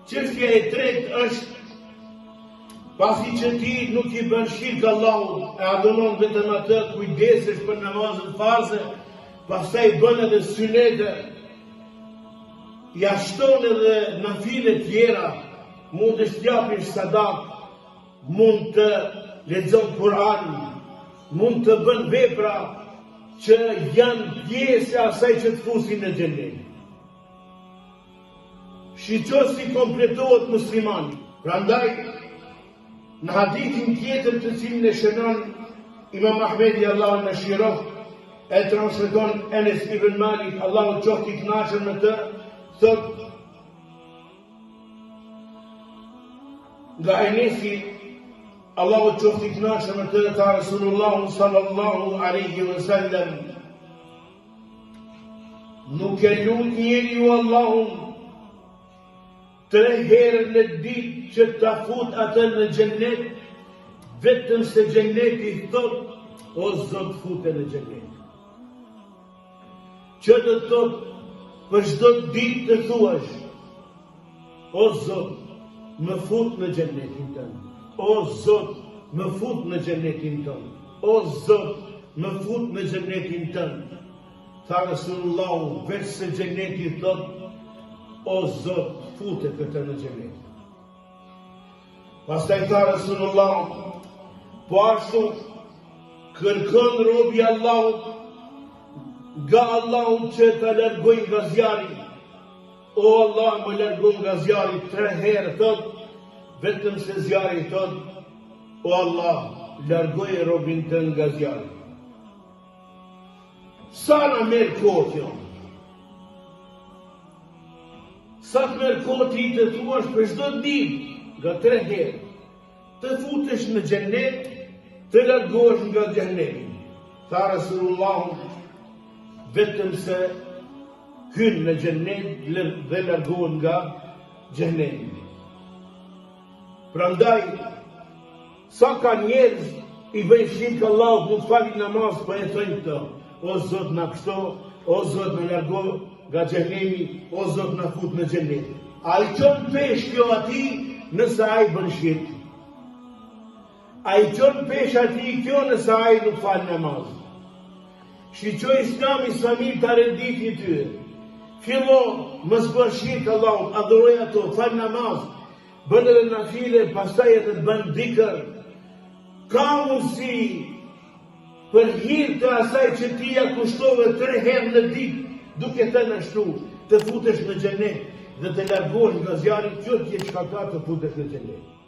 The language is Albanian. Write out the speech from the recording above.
Çështja e tretë është pasi që ti nuk i bën shirk Allahut, e adhuron vetëm atë, kujdesesh për namazet farze, pastaj bën edhe synete, ja shton edhe nafile tjera, mund të japësh sadak, mund të lexon Kur'an, mund të bën vepra që janë pjesë e asaj që të fusin në xhenet. Shiqo si kompletohet muslimani. Prandaj, në hadithin tjetër të cilin e shënon Imam Ahmedi, Allahu më shiroh, e transmeton Enes ibn Malik, Allahu qoftë i kënaqur me të, thot nga Enesi, Allahu qoftë i kënaqur me të, ta Rasulullah sallallahu alaihi wasallam, nuk e lut njeriu Allahun 3 herë në ditë që ta fut atë në xhennet, vetëm se xhenneti thot, o Zot, fute në xhennet. Që do të thot, për çdo ditë të thuash, o Zot, më fut në xhennetin tënd. O Zot, më fut në xhennetin tënd. O Zot, më fut në xhennetin tënd. Tha Rasulullah, veç se xhenneti thot, o Zot, fute këtë në xhenet. Pastaj tha Rasulullah, po ashtu kërkon robi Allahut nga Allahu që ta largoj nga zjarri. O Allah, më largon nga zjarri 3 herë, thot, vetëm se zjarri thot, o Allah, largoj robin tënd nga zjarri. Sa na merr kohë kjo? Sa të merr kohë ti të thuash për çdo ditë, nga 3 herë, të futesh në xhennet, të largohesh nga xhenneti. Tha Rasulullah, vetëm se hyn në xhennet dhe largohen nga xhenneti. Prandaj, sa ka njerëz i bëjnë shirk Allahut, nuk falin namaz, po e thënë këtë, o Zot na kështo, o Zot na largo nga xhenemi, o Zot na fut në xhennet. Ai qon pesh kjo ati nëse ai bën shirk. Ai qon pesh ati kjo nëse ai nuk fal namaz. Shiqo Islami samir të renditi ty. Fillo, mos bën shirk Allahut, adhuroj ato, fal namaz, bën edhe nafile, pastaj edhe bën dhikr. Ka mundësi për hir të asaj që ti ja kushtove 3 herë në ditë, duke të nështru, të futesh në xhenet dhe të largohesh nga zjarri, që t'je çka ka të futesh në xhenet.